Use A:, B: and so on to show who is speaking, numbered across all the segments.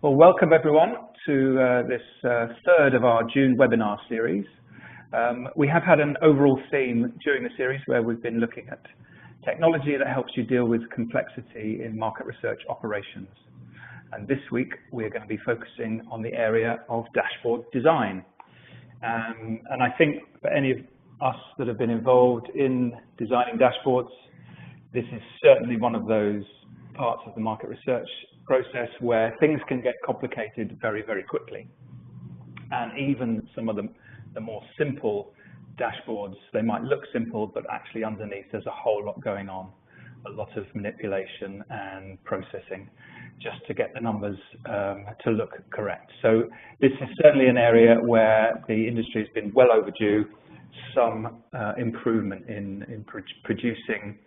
A: Well, welcome everyone to this third of our June webinar series. We have had an overall theme during the series where we've been looking at technology that helps you deal with complexity in market research operations. And this week we're going to be focusing on the area of dashboard design. And I think for any of us that have been involved in designing dashboards, this is certainly one of those parts of the market research process where things can get complicated very, very quickly. And even some of the more simple dashboards, they might look simple, but actually underneath there's a whole lot going on, a lot of manipulation and processing just to get the numbers to look correct. So this is certainly an area where the industry has been well overdue some improvement in producing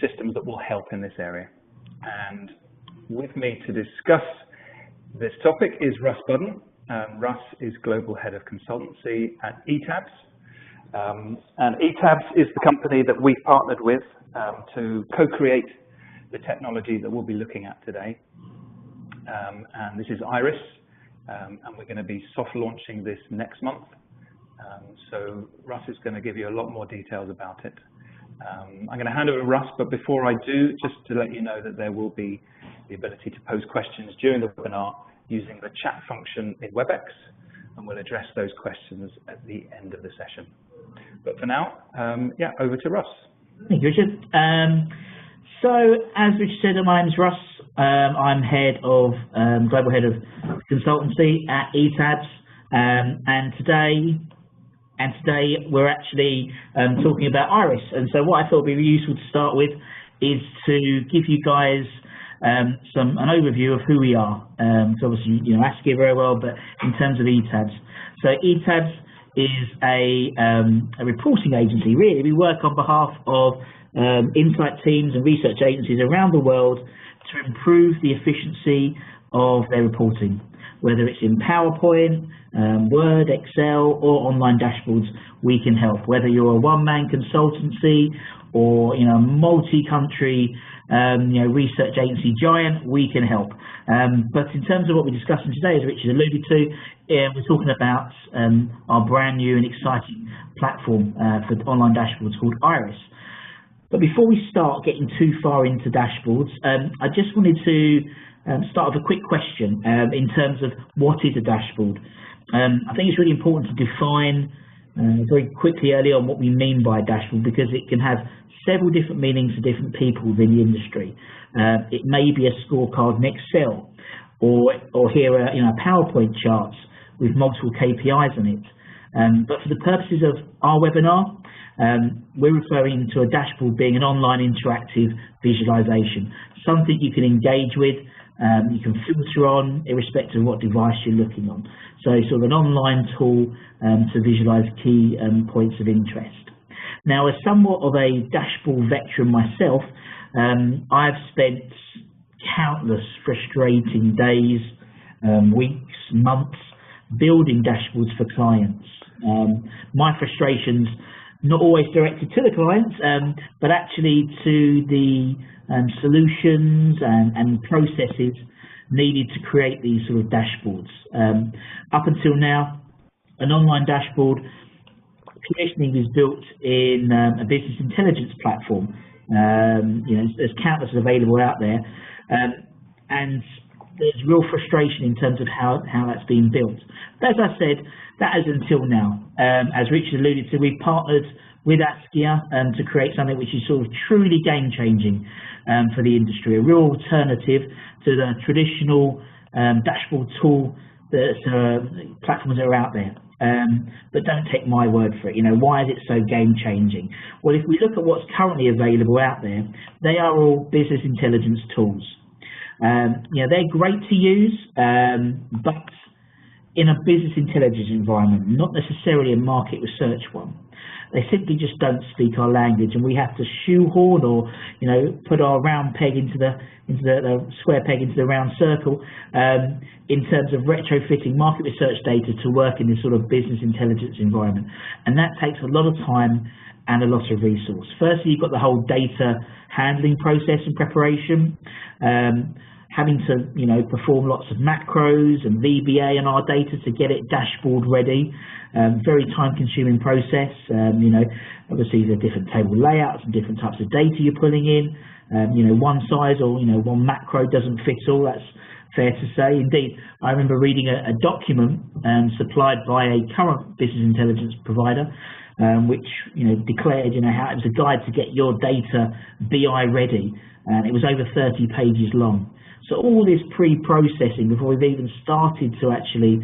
A: systems that will help in this area. And with me to discuss this topic is Russ Budden. Russ is Global Head of Consultancy at E-Tabs. And E-Tabs is the company that we've partnered with to co-create the technology that we'll be looking at today. And this is Iris, and we're going to be soft launching this next month. So Russ is going to give you a lot more details about it. I'm going to hand over to Russ, but before I do, just to let you know that there will be the ability to pose questions during the webinar using the chat function in WebEx, and we'll address those questions at the end of the session. But for now, yeah, over to Russ.
B: Thank you, Richard. So, as Richard said, my name's Russ. I'm Global Head of Consultancy at E-Tabs, and today we're actually talking about Iris. And so what I thought would be really useful to start with is to give you guys an overview of who we are. So obviously, you know Askia very well, but in terms of E-Tabs. So E-Tabs is a reporting agency, really. We work on behalf of insight teams and research agencies around the world to improve the efficiency of their reporting, whether it's in PowerPoint, Word, Excel, or online dashboards. We can help. Whether you're a one-man consultancy or multi-country research agency giant, we can help. But in terms of what we're discussing today, as Richard alluded to, we're talking about our brand new and exciting platform for online dashboards called Iris. But before we start getting too far into dashboards, I just wanted to start with a quick question in terms of what is a dashboard. I think it's really important to define very quickly early on what we mean by a dashboard, because it can have several different meanings to different people within the industry. It may be a scorecard in Excel, or here are PowerPoint charts with multiple KPIs on it. But for the purposes of our webinar, we're referring to a dashboard being an online interactive visualization, something you can engage with, you can filter on irrespective of what device you're looking on. So sort of an online tool to visualize key points of interest. Now, as somewhat of a dashboard veteran myself, I've spent countless frustrating days, weeks, months building dashboards for clients. My frustrations not always directed to the clients, but actually to the solutions and processes needed to create these sort of dashboards. Up until now, an online dashboard traditionally was built in a business intelligence platform. There's countless available out there, and there's real frustration in terms of how that's been built. But as I said, that is until now. As Richard alluded to, we've partnered with Askia to create something which is sort of truly game-changing for the industry, a real alternative to the traditional dashboard tool that platforms that are out there. But don't take my word for it. Why is it so game-changing? Well, if we look at what's currently available out there, they are all business intelligence tools. They're great to use, but in a business intelligence environment, not necessarily a market research one. They simply just don't speak our language, and we have to shoehorn or put our round peg into the square peg into the round circle in terms of retrofitting market research data to work in this sort of business intelligence environment, and that takes a lot of time and a lot of resource. Firstly, you've got the whole data handling process and preparation. having to, perform lots of macros and VBA on our data to get it dashboard ready. Very time-consuming process. Obviously there are different table layouts and different types of data you're pulling in. One size or one macro doesn't fit all. That's fair to say. Indeed, I remember reading a document supplied by a current business intelligence provider, which declared how it was a guide to get your data BI ready, and it was over 30 pages long. So all this pre-processing before we've even started to actually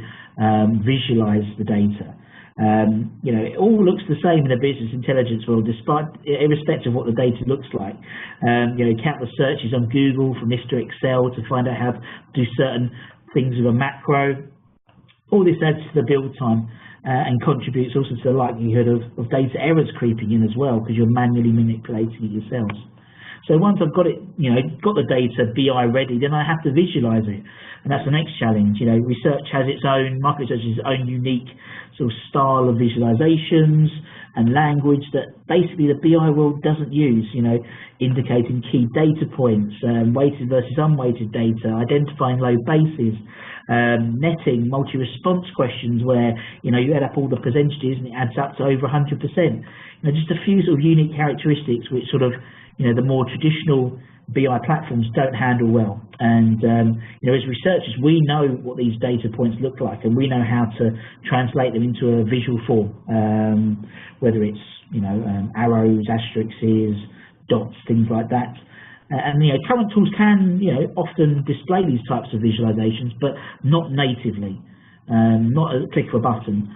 B: visualize the data. It all looks the same in a business intelligence world, irrespective of what the data looks like. Countless searches on Google for Mr. Excel to find out how to do certain things with a macro. All this adds to the build time and contributes also to the likelihood of data errors creeping in as well, because you're manually manipulating it yourselves. So once I've got it, got the data BI ready, then I have to visualize it, and that's the next challenge. Research has its own, market research has its own unique sort of style of visualizations and language that basically the BI world doesn't use. Indicating key data points, weighted versus unweighted data, identifying low bases, netting, multi-response questions where you add up all the percentages and it adds up to over 100%. Just a few sort of unique characteristics which sort of the more traditional BI platforms don't handle well. And as researchers, we know what these data points look like, and we know how to translate them into a visual form, whether it's arrows, asterisks, dots, things like that. And current tools can often display these types of visualizations, but not natively, not at the click of a button.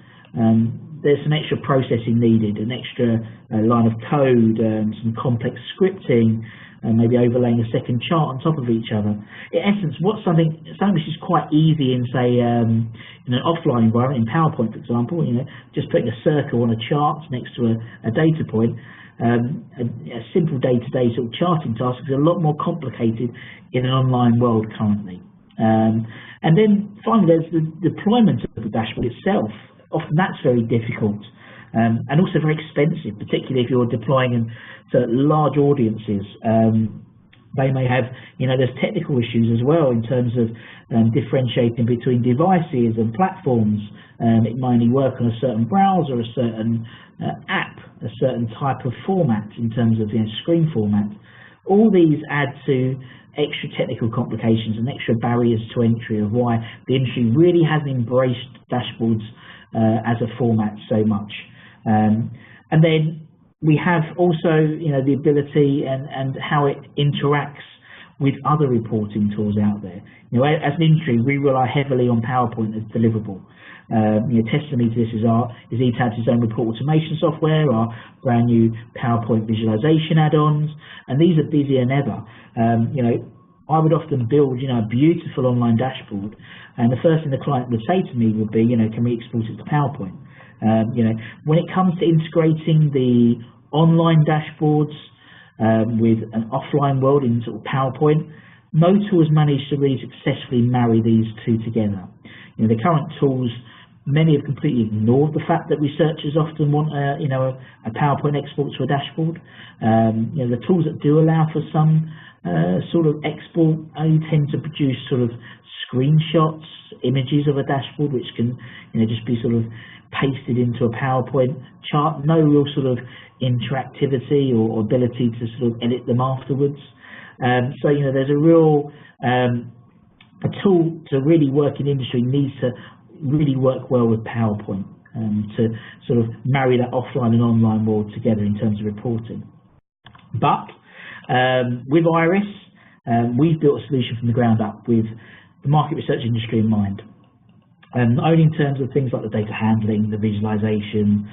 B: There's some extra processing needed, an extra line of code, some complex scripting, and maybe overlaying a second chart on top of each other. In essence, something which is quite easy in, say, in an offline environment, in PowerPoint, for example, just putting a circle on a chart next to a data point. A simple day-to-day sort of charting task is a lot more complicated in an online world currently. And then finally, there's the deployment of the dashboard itself. Often that's very difficult and also very expensive, particularly if you're deploying to large audiences. They may have, there's technical issues as well in terms of differentiating between devices and platforms. It might only work on a certain browser, a certain app, a certain type of format in terms of screen format. All these add to extra technical complications and extra barriers to entry of why the industry really hasn't embraced dashboards as a format so much. And then we have also, the ability and how it interacts with other reporting tools out there. As an industry, we rely heavily on PowerPoint as deliverable. Testimony to this is E-Tabs' own report automation software, our brand new PowerPoint visualization add-ons, and these are busier than ever. I would often build, a beautiful online dashboard, and the first thing the client would say to me would be, can we export it to PowerPoint? When it comes to integrating the online dashboards with an offline world in sort of PowerPoint, no tool has managed to really successfully marry these two together. The current tools, many have completely ignored the fact that researchers often want a PowerPoint export to a dashboard. The tools that do allow for some sort of export only tend to produce sort of screenshots, images of a dashboard, which can just be sort of pasted into a PowerPoint chart. No real sort of interactivity or ability to sort of edit them afterwards. So there's a real a tool to really work in industry needs to really work well with PowerPoint to sort of marry that offline and online world together in terms of reporting. But with Iris, we've built a solution from the ground up with the market research industry in mind. Not only in terms of things like the data handling, the visualization,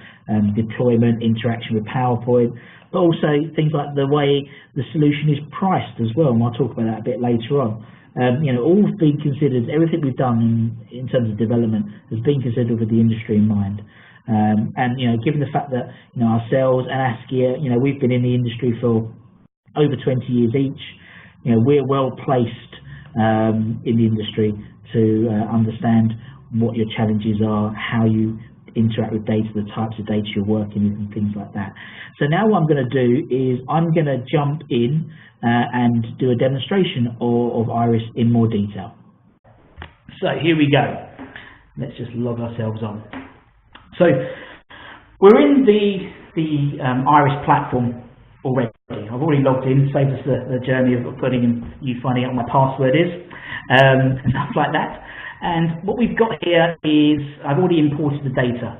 B: deployment, interaction with PowerPoint, but also things like the way the solution is priced as well, and I'll talk about that a bit later on. All have been considered, everything we've done in terms of development has been considered with the industry in mind. And given the fact that ourselves and Askia, we've been in the industry for over 20 years each, we're well placed in the industry to understand what your challenges are, how you interact with data, the types of data you're working with and things like that. So now what I'm going to do is I'm going to jump in and do a demonstration of Iris in more detail. So here we go. Let's just log ourselves on. So we're in the Iris platform already. I've already logged in, saved us the journey of putting in, you finding out what my password is, and stuff like that. And what we've got here is, I've already imported the data.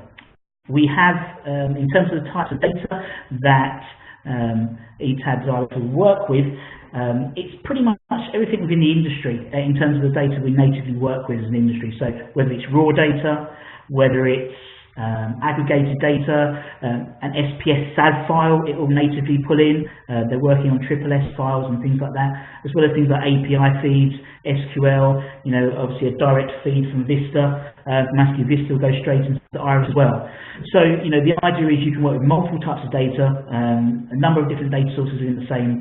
B: We have, in terms of the types of data that E-Tabs Iris will work with, it's pretty much everything within the industry in terms of the data we natively work with as an industry. So whether it's raw data, whether it's aggregated data, an SPS SAS file it will natively pull in. They're working on SSS files and things like that, as well as things like API feeds, SQL, obviously a direct feed from Vista. From Askia Vista will go straight into Iris as well. So, the idea is you can work with multiple types of data, a number of different data sources in the same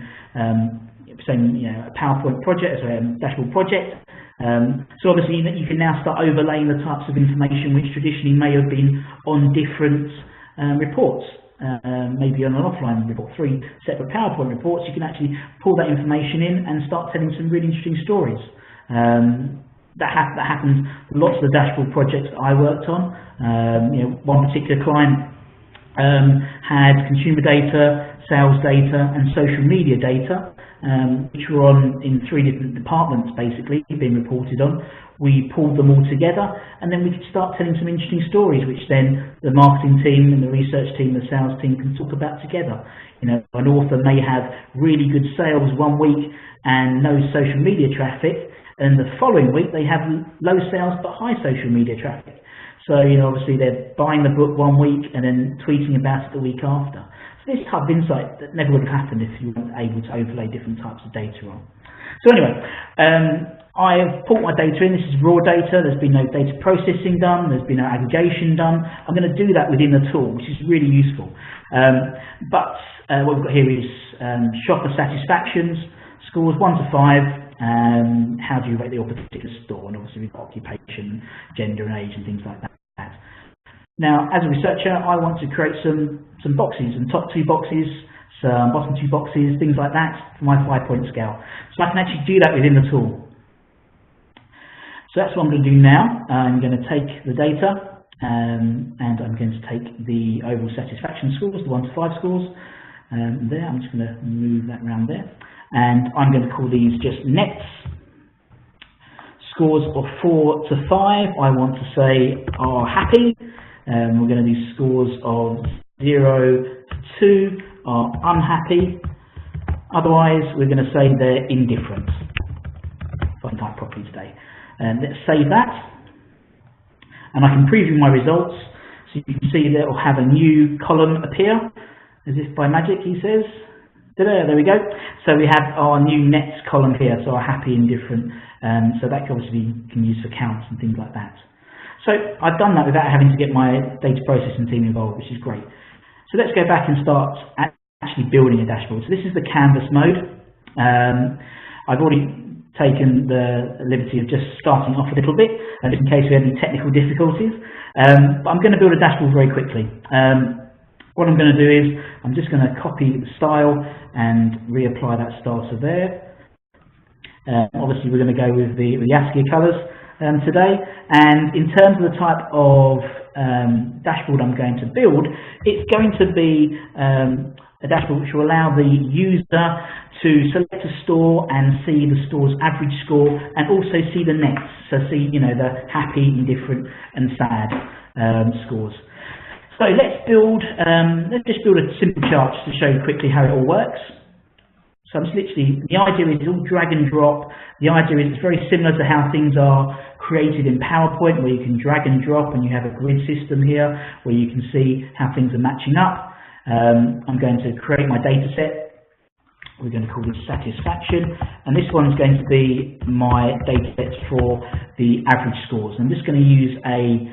B: PowerPoint project, dashboard project. So obviously you can now start overlaying the types of information which traditionally may have been on different reports, maybe on an offline report, 3 separate PowerPoint reports. You can actually pull that information in and start telling some really interesting stories. That happens lots of the dashboard projects that I worked on. One particular client had consumer data, sales data and social media data, which were on in 3 different departments basically being reported on. We pulled them all together and then we could start telling some interesting stories which then the marketing team and the research team, the sales team can talk about together. An author may have really good sales one week and no social media traffic, and the following week they have low sales but high social media traffic. So obviously they're buying the book one week and then tweeting about it the week after. This type of insight that never would have happened if you weren't able to overlay different types of data on. So anyway, I have pulled my data in. This is raw data. There's been no data processing done. There's been no aggregation done. I'm going to do that within the tool, which is really useful. But what we've got here is shopper satisfactions, scores 1 to 5. How do you rate your particular store? And obviously we've got occupation, gender and age and things like that. Now, as a researcher, I want to create some boxes, some top 2 boxes, some bottom 2 boxes, things like that for my 5-point scale. So I can actually do that within the tool. So that's what I'm going to do now. I'm going to take the data and I'm going to take the overall satisfaction scores, the 1 to 5 scores. There, I'm just going to move that around there. And I'm going to call these just nets. Scores of 4 to 5, I want to say are happy. We're going to do scores of 0 to 2 are unhappy. Otherwise, we're going to say they're indifferent. If I can type properly today. Let's save that. And I can preview my results. So you can see that it will have a new column appear, as if by magic, he says. There we go. So we have our new nets column here, so our happy, indifferent. So that obviously can use for counts and things like that. So I've done that without having to get my data processing team involved, which is great. So let's go back and start actually building a dashboard. So this is the canvas mode. I've already taken the liberty of just starting off a little bit, and in case we have any technical difficulties. But I'm going to build a dashboard very quickly. What I'm going to do is I'm just going to copy the style and reapply that style to there. Obviously we're going to go with the Askia colours today, and in terms of the type of dashboard I'm going to build, it's going to be a dashboard which will allow the user to select a store and see the store's average score and also see the nets, so see the happy, indifferent and sad scores. So let's just build a simple chart just to show you quickly how it all works. So I'm just literally, the idea is it's all drag and drop. The idea is it's very similar to how things are created in PowerPoint, where you can drag and drop and you have a grid system here where you can see how things are matching up. I'm going to create my data set. We're going to call this satisfaction, and this one's going to be my data set for the average scores. I'm just going to use a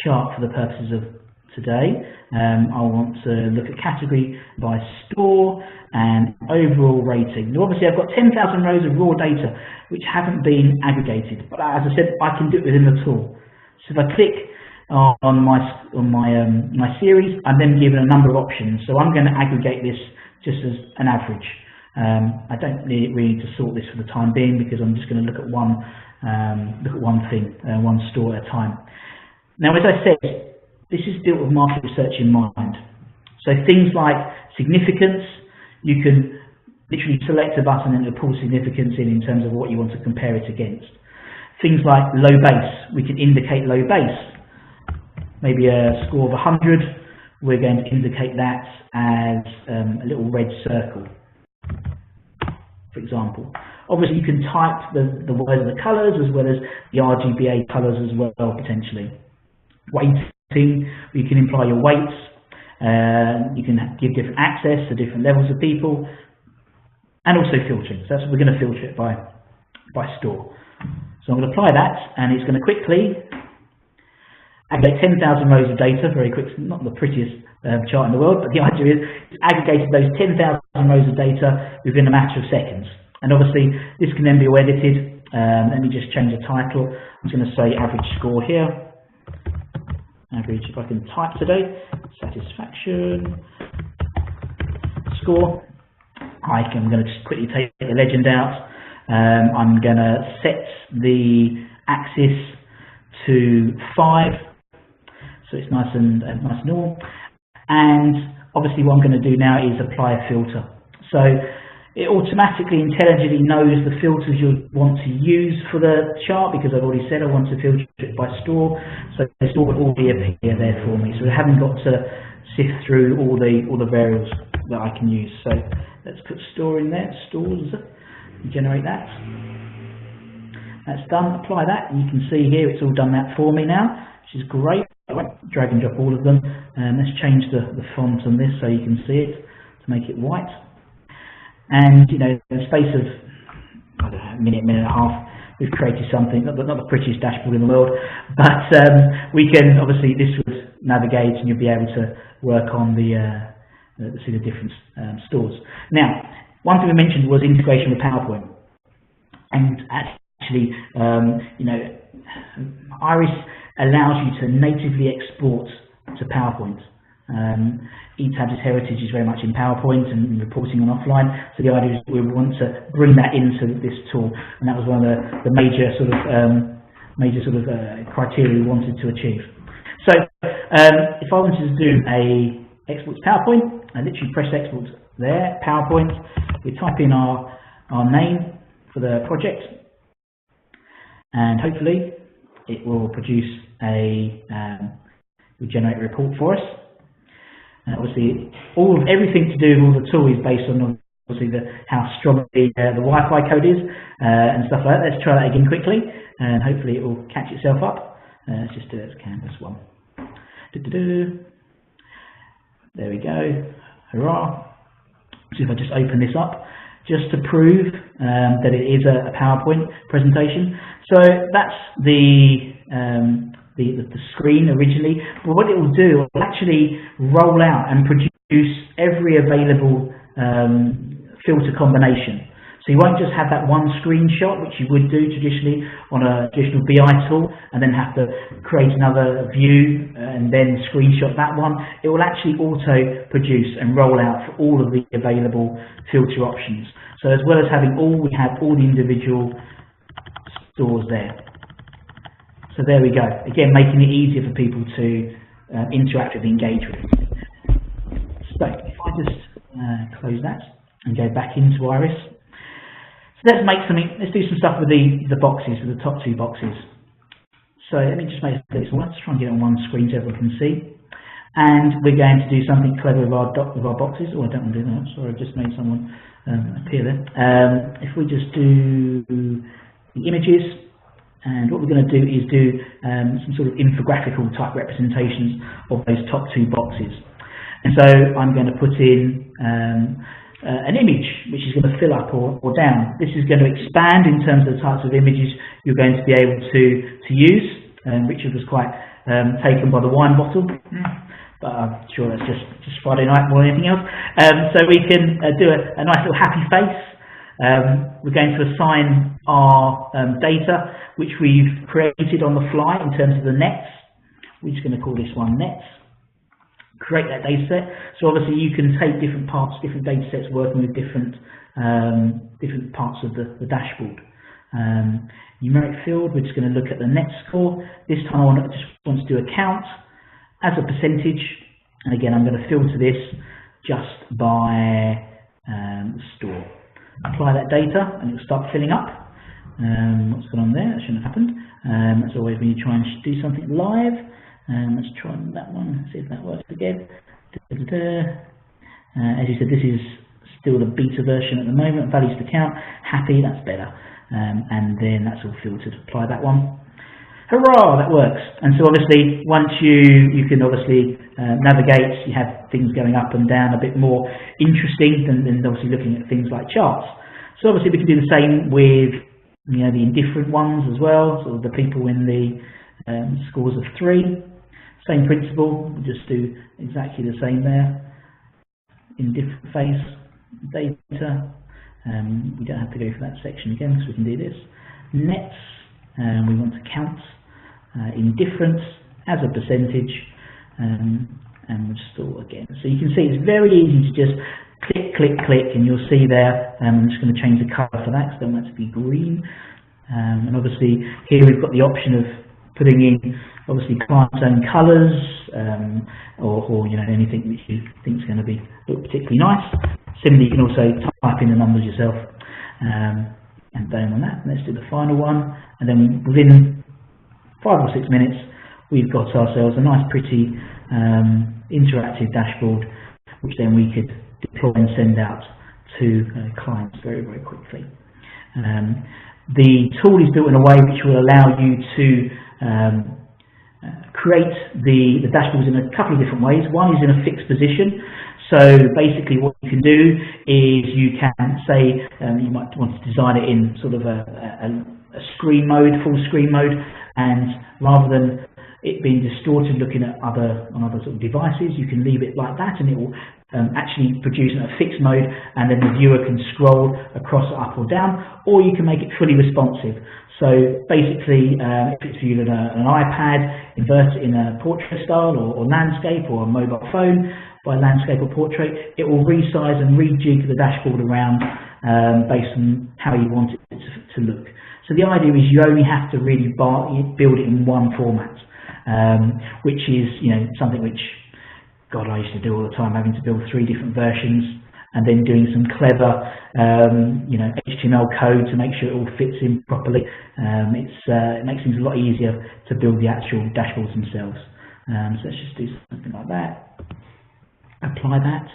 B: chart for the purposes of today. I want to look at category by store and overall rating. Now obviously I've got 10,000 rows of raw data which haven't been aggregated, but as I said, I can do it within the tool. So if I click my series, I'm then given a number of options. So I'm going to aggregate this just as an average. I don't really need to sort this for the time being because I'm just going to look at one thing, one store at a time. Now, as I said, this is built with market research in mind. So things like significance, you can literally select a button and it'll pull significance in terms of what you want to compare it against. Things like low base, we can indicate low base. Maybe a score of 100, we're going to indicate that as a little red circle, for example. Obviously, you can type the words of the colours as well as the RGBA colours as well, potentially. Weighting, you can imply your weights. You can give different access to different levels of people, and also filtering. So we're going to filter it by store. So I'm going to apply that, and it's going to quickly aggregate 10,000 rows of data very quick. Not the prettiest chart in the world, but the idea is it's aggregated those 10,000 rows of data within a matter of seconds. And obviously, this can then be edited. Let me just change the title. I'm just going to say average score here. Average, if I can type today, satisfaction score. I'm going to just quickly take the legend out. I'm going to set the axis to 5, so it's nice and all. And obviously, what I'm going to do now is apply a filter. So it automatically, intelligently knows the filters you want to use for the chart, because I've already said I want to filter it by store. So the store will already appear there for me. So I haven't got to sift through all the variables that I can use. So let's put store in there, stores, generate that. That's done, apply that, and you can see here it's all done that for me now, which is great. I won't drag and drop all of them. Let's change the font on this so you can see it, to make it white. And, you know, in the space of, I don't know, a minute and a half, we've created something, not the prettiest dashboard in the world, but we can, obviously, this would navigate and you'll be able to work on see the different stores. Now, one thing we mentioned was integration with PowerPoint. And actually, you know, Iris allows you to natively export to PowerPoint. E-Tabs' heritage is very much in PowerPoint and reporting on offline. So the idea is we want to bring that into this tool, and that was one of the major sort of criteria we wanted to achieve. So if I wanted to do a export to PowerPoint, I literally press export there, PowerPoint. We type in our name for the project, and hopefully it will produce will generate a report for us. And obviously, everything to do with all the tool is based on obviously how strong the Wi-Fi code is and stuff like that. Let's try that again quickly, and hopefully it will catch itself up. Let's just do it as Canvas 1. There we go. Hurrah! So if I just open this up, just to prove that it is a PowerPoint presentation. So that's the screen originally, but what it will do, it will actually roll out and produce every available filter combination. So you won't just have that one screenshot, which you would do traditionally on a traditional BI tool, and then have to create another view and then screenshot that one. It will actually auto produce and roll out for all of the available filter options. So as well as having we have all the individual stores there. So there we go. Again, making it easier for people to interact with, engage with. So if I just close that and go back into Iris. So let's do some stuff with the boxes, with the top two boxes. So let me just make this one. Let's try and get it on one screen so everyone can see. And we're going to do something clever with our boxes. Oh, I don't want to do that. Sorry, I just made someone appear there. If we just do the images, and what we're going to do is do some sort of infographical type representations of those top two boxes. And so I'm going to put in an image which is going to fill up or down. This is going to expand in terms of the types of images you're going to be able to use. Richard was quite taken by the wine bottle, but I'm sure that's just Friday night more than anything else. So we can do a nice little happy face. We're going to assign our data, which we've created on the fly in terms of the nets. We're just going to call this one nets. Create that data set. So obviously you can take different parts, different data sets working with different parts of the dashboard. Numeric field, we're just going to look at the net score. This time I just want to do a count as a percentage, and again I'm going to filter this just by store. Apply that data and it'll start filling up. What's going on there? That shouldn't have happened. That's always when you try and do something live. Let's try that one, see if that works again. As you said, this is still the beta version at the moment. Values to count, happy, that's better. And then that's all filtered. Apply that one. Hurrah, that works. And so obviously once you can obviously navigate, you have things going up and down, a bit more interesting than obviously looking at things like charts. So obviously we can do the same with the indifferent ones as well, so the people in the scores of 3. Same principle, we'll just do exactly the same there. Indifferent phase data. We don't have to go for that section again because we can do this. Nets, we want to count indifference as a percentage, and we'll store again. So you can see it's very easy to just click, click, click, and you'll see there. I'm just going to change the colour for that because I want that to be green. And obviously here we've got the option of putting in obviously client's own colours, or anything that you think is going to look particularly nice. Similarly, you can also type in the numbers yourself, and boom on that. Let's do the final one, and then within 5 or 6 minutes, we've got ourselves a nice, pretty interactive dashboard, which then we could deploy and send out to clients very, very quickly. The tool is built in a way which will allow you to create the dashboards in a couple of different ways. One is in a fixed position. So basically what you can do is you can say you might want to design it in sort of a screen mode, full screen mode, and rather than it being distorted looking at on other sort of devices, you can leave it like that and it will actually produce in a fixed mode, and then the viewer can scroll across up or down, or you can make it fully responsive. So basically, if it's viewed on an iPad, invert it in a portrait style or landscape, or a mobile phone by landscape or portrait, it will resize and rejig the dashboard around based on how you want it to look. So the idea is you only have to really build it in one format, which is something which, God, I used to do all the time, having to build 3 different versions and then doing some clever HTML code to make sure it all fits in properly. It makes things a lot easier to build the actual dashboards themselves. So let's just do something like that. Apply that,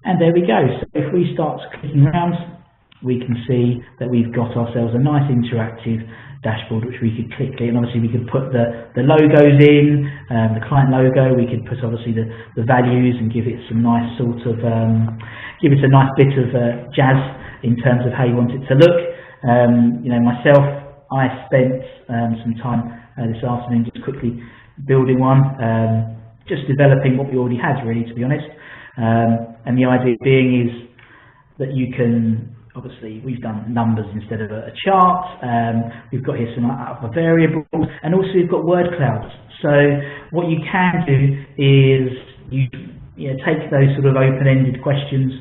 B: and there we go. So if we start clicking around, we can see that we've got ourselves a nice interactive dashboard which we could click in. Obviously we could put the logos in, the client logo. We could put obviously the values and give it some nice sort of give it a nice bit of jazz in terms of how you want it to look. Myself, I spent some time this afternoon just quickly building one, just developing what we already had, really, to be honest. And the idea being is that you can, obviously, we've done numbers instead of a chart. We've got here some other variables, and also we've got word clouds. So what you can do is you take those sort of open-ended questions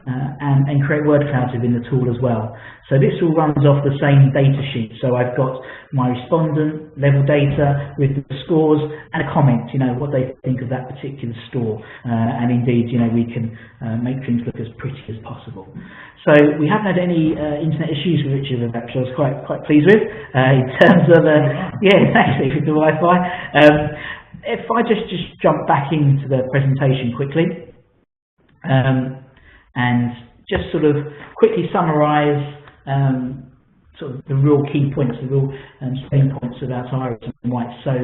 B: and create word clouds within the tool as well. So this all runs off the same data sheet. So I've got my respondent level data with the scores and a comment, what they think of that particular store. And indeed, we can make things look as pretty as possible. So we haven't had any internet issues with which I was quite pleased with in terms of, actually with the Wi-Fi. If I just jump back into the presentation quickly, and just sort of quickly summarise sort of the real key points, the real selling points about Iris and why it's so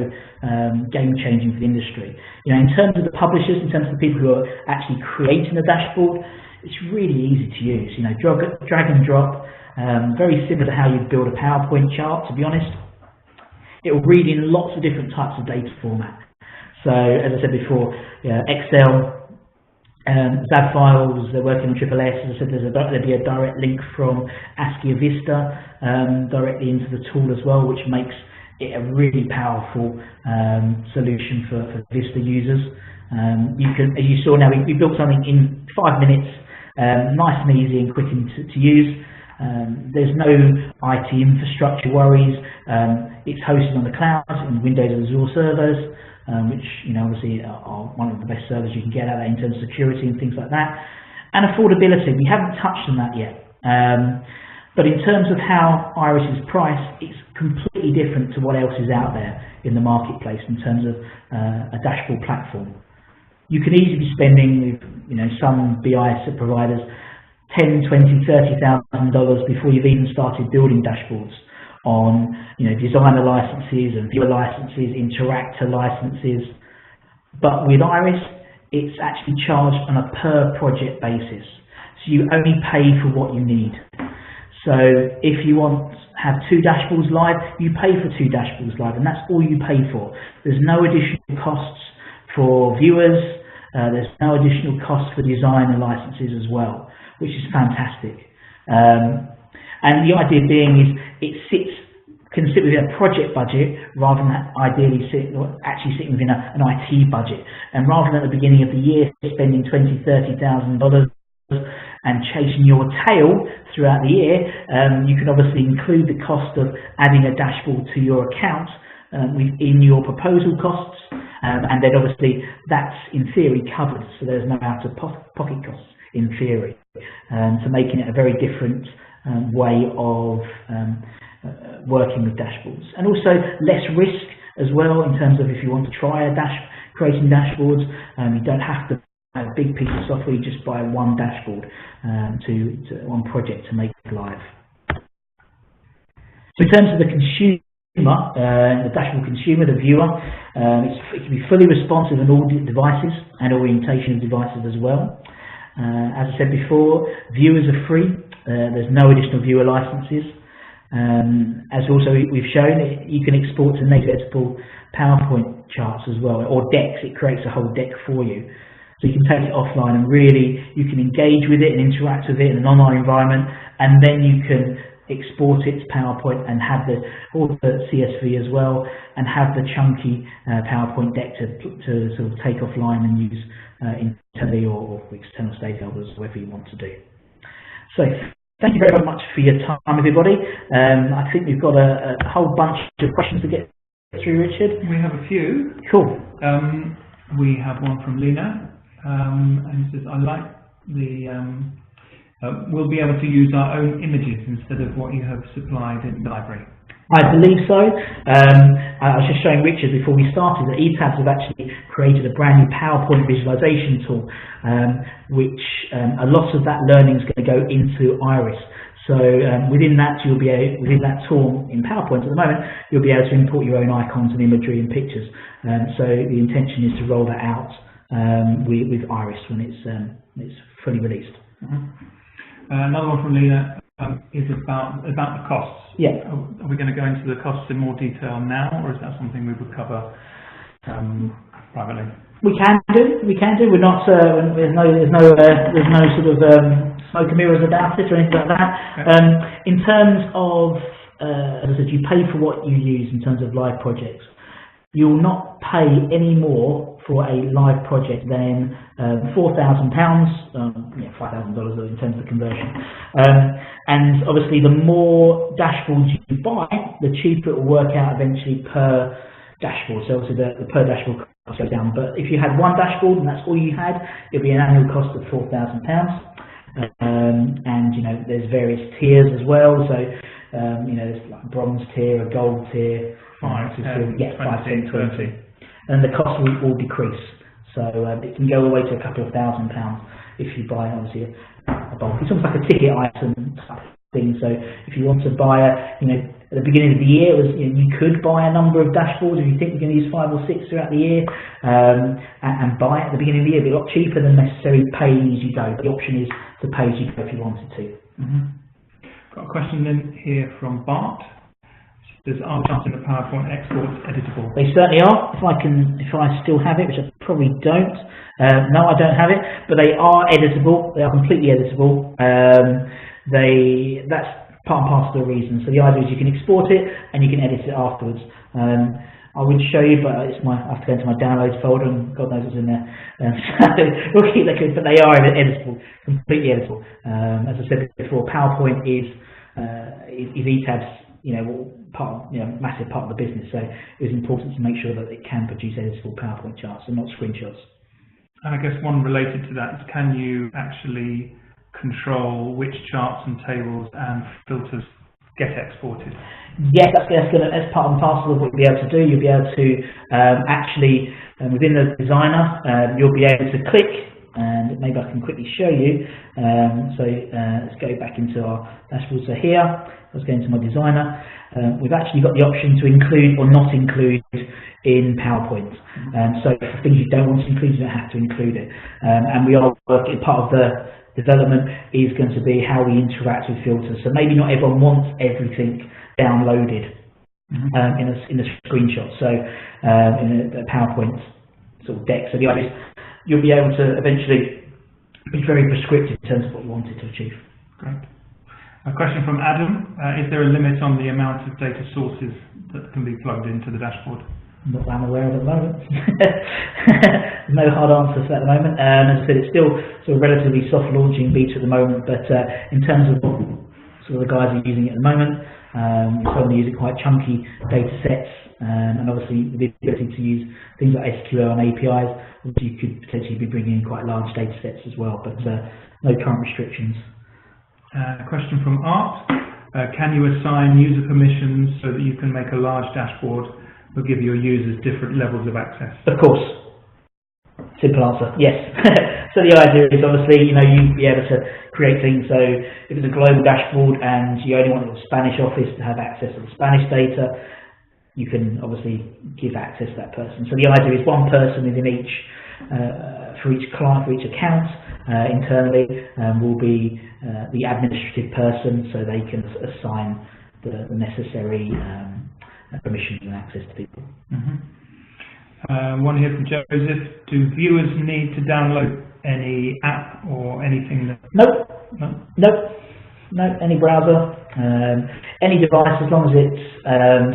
B: game-changing for the industry. In terms of the publishers, in terms of the people who are actually creating the dashboard, it's really easy to use. Drag and drop, very similar to how you build a PowerPoint chart, to be honest. It will read in lots of different types of data format. So, as I said before, Excel, ZAB files, they're working on SSS. As I said, there'll be a direct link from Askia Vista directly into the tool as well, which makes it a really powerful solution for Vista users. You can, as you saw now, we built something in 5 minutes, nice and easy and quick to use. There's no IT infrastructure worries. It's hosted on the cloud in Windows Azure servers, which obviously are one of the best servers you can get out there in terms of security and things like that. And affordability, we haven't touched on that yet. But in terms of how Iris is priced, it's completely different to what else is out there in the marketplace in terms of a dashboard platform. You can easily be spending, some BI providers, $10,000, $20,000, $30,000 before you've even started building dashboards on, designer licenses and viewer licenses, interactor licenses. But with Iris, it's actually charged on a per project basis. So you only pay for what you need. So if you want to have 2 dashboards live, you pay for 2 dashboards live, and that's all you pay for. There's no additional costs for viewers. There's no additional costs for designer licenses as well, which is fantastic. And the idea being is it can sit within a project budget rather than actually sitting within an IT budget. And rather than at the beginning of the year spending $20,000, $30,000 and chasing your tail throughout the year, you can obviously include the cost of adding a dashboard to your account within your proposal costs, and then obviously that's in theory covered, so there's no out-of-pocket costs in theory, so making it a very different way of working with dashboards, and also less risk as well in terms of if you want to try creating dashboards, you don't have to buy a big piece of software. You just buy one dashboard one project to make it live. So in terms of the consumer, the dashboard consumer, the viewer, it can be fully responsive on all devices and orientation of devices as well. As I said before, viewers are free. There's no additional viewer licenses. As also we've shown, you can export to native editable PowerPoint charts as well, or decks. It creates a whole deck for you. So you can take it offline and really you can engage with it and interact with it in an online environment, and then you can export it to PowerPoint and have all the CSV as well, and have the chunky PowerPoint deck to sort of take offline and use internally or external stakeholders, whatever you want to do. So thank you very much for your time, everybody. I think we've got a whole bunch of questions to get through, Richard.
A: We have a few.
B: Cool.
A: We have one from Lena, and it says, I like the, we'll be able to use our own images instead of what you have supplied in the library.
B: I believe so. I was just showing Richard before we started that E-Tabs have actually created a brand new PowerPoint visualization tool, which a lot of that learning is going to go into Iris. So within that tool in PowerPoint at the moment, you'll be able to import your own icons and imagery and pictures. So the intention is to roll that out with Iris when it's fully released.
A: Another one from Lena is about the costs.
B: Yeah.
A: Are we going to go into the costs in more detail now, or is that something we would cover privately?
B: We can do. We're not. There's no sort of smoke and mirrors about it or anything like that. Okay. In terms of, as I said, you pay for what you use in terms of live projects. You will not pay any more for a live project than £4,000, $5,000 in terms of the conversion. And obviously, the more dashboards you buy, the cheaper it will work out eventually per dashboard. So obviously, the per dashboard cost goes down. But if you had one dashboard and that's all you had, it'll be an annual cost of £4,000. And there's various tiers as well. So there's like a bronze tier, a gold tier,
A: 5, 10, 20, 30.
B: And the cost will decrease. So it can go all the way to a couple of £1,000 if you buy obviously a bulk. It's almost like a ticket item type thing. So if you want to buy at the beginning of the year, you could buy a number of dashboards if you think you're going to use 5 or 6 throughout the year, and buy it at the beginning of the year. It'd be a lot cheaper than necessarily paying as you go. But the option is to pay as you go if you wanted to.
A: Got a question in here from Bart. Does our chart in the PowerPoint exports editable?
B: They certainly are. If I still have it, which I probably don't. No, I don't have it, but they are editable. They are completely editable. That's part and parcel of the reason. So the idea is you can export it and you can edit it afterwards. I would show you, but I have to go into my downloads folder, and God knows what's in there. So we'll keep that good, but they are editable, completely editable. As I said before, PowerPoint is E-Tabs, massive part of the business. So it was important to make sure that it can produce editable PowerPoint charts and not screenshots.
A: And I guess one related to that is, can you actually control which charts and tables and filters get exported?
B: Yes, that's part and parcel of what you'll be able to do. You'll be able to actually, within the designer, you'll be able to click, and maybe I can quickly show you. Let's go back into our dashboard. So here, let's go into my designer. We've actually got the option to include or not include in PowerPoint. So for things you don't want to include, you don't have to include it. And we are working, part of the development is going to be how we interact with filters. So maybe not everyone wants everything downloaded in a screenshot. So in a PowerPoint sort of deck. So the idea is you'll be able to eventually be very prescriptive in terms of what you wanted to achieve.
A: Great. A question from Adam: is there a limit on the amount of data sources that can be plugged into the dashboard?
B: Not that I'm aware of at the moment. No hard answers at the moment. As I said, it's still sort of relatively soft launching beta at the moment, but in terms of what sort of the guys are using it at the moment, you're certainly using quite chunky data sets, and obviously the ability to use things like SQL and APIs, which you could potentially be bringing in quite large data sets as well, but no current restrictions.
A: A question from Art: can you assign user permissions so that you can make a large dashboard or give your users different levels of access?
B: Of course. Simple answer, yes. So the idea is obviously, you'd be able to create things. So if it's a global dashboard and you only want the Spanish office to have access to the Spanish data, you can obviously give access to that person. So the idea is one person within each, for each client, for each account internally will be the administrative person, so they can assign the necessary permissions and access to people.
A: One here from Joseph: do viewers need to download any app or anything?
B: Nope. Any browser, any device, as long as it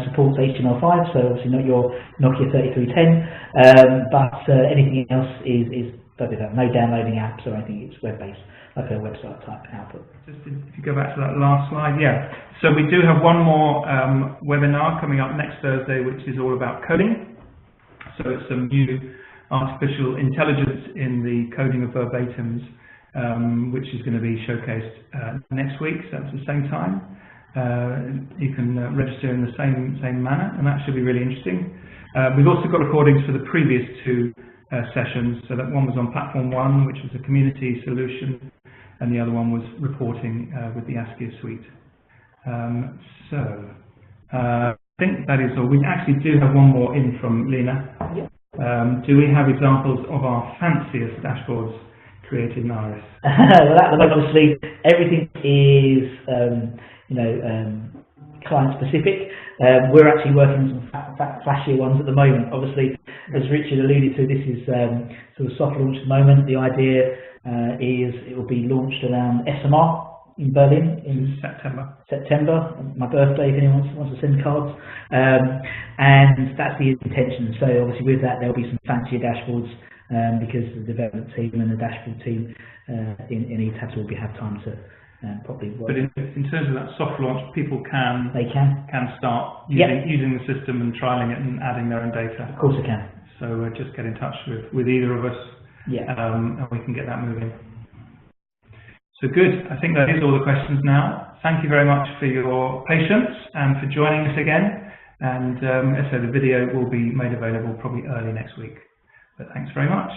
B: supports HTML5. So obviously not your Nokia 3310, but anything else is no downloading apps or anything. It's web-based, like a website type output.
A: Just if you go back to that last slide, yeah. So we do have one more webinar coming up next Thursday, which is all about coding. So it's some new artificial intelligence in the coding of verbatims, which is going to be showcased next week. So that's the same time. You can register in the same manner, and that should be really interesting. We've also got recordings for the previous two sessions. So that one was on Platform 1, which was a community solution, and the other one was reporting with the Askia suite. I think that is all. We actually do have one more in from Lena. Do we have examples of our fanciest dashboards created in Iris?
B: Well, at the moment, obviously, everything is client specific. We're actually working on some flashier ones at the moment. Obviously, as Richard alluded to, this is sort of soft launch at the moment. The idea is it will be launched around SMR in Berlin in September, my birthday, if anyone wants to send cards. And that's the intention. So obviously with that there'll be some fancier dashboards because the development team and the dashboard team in E-Tabs will have time to properly work.
A: But in terms of that soft launch, people can start using the system and trialing it and adding their own data.
B: Of course they can.
A: So just get in touch with either of us, and we can get that moving. So good, I think that is all the questions now. Thank you very much for your patience and for joining us again. And as I said, the video will be made available probably early next week. But thanks very much.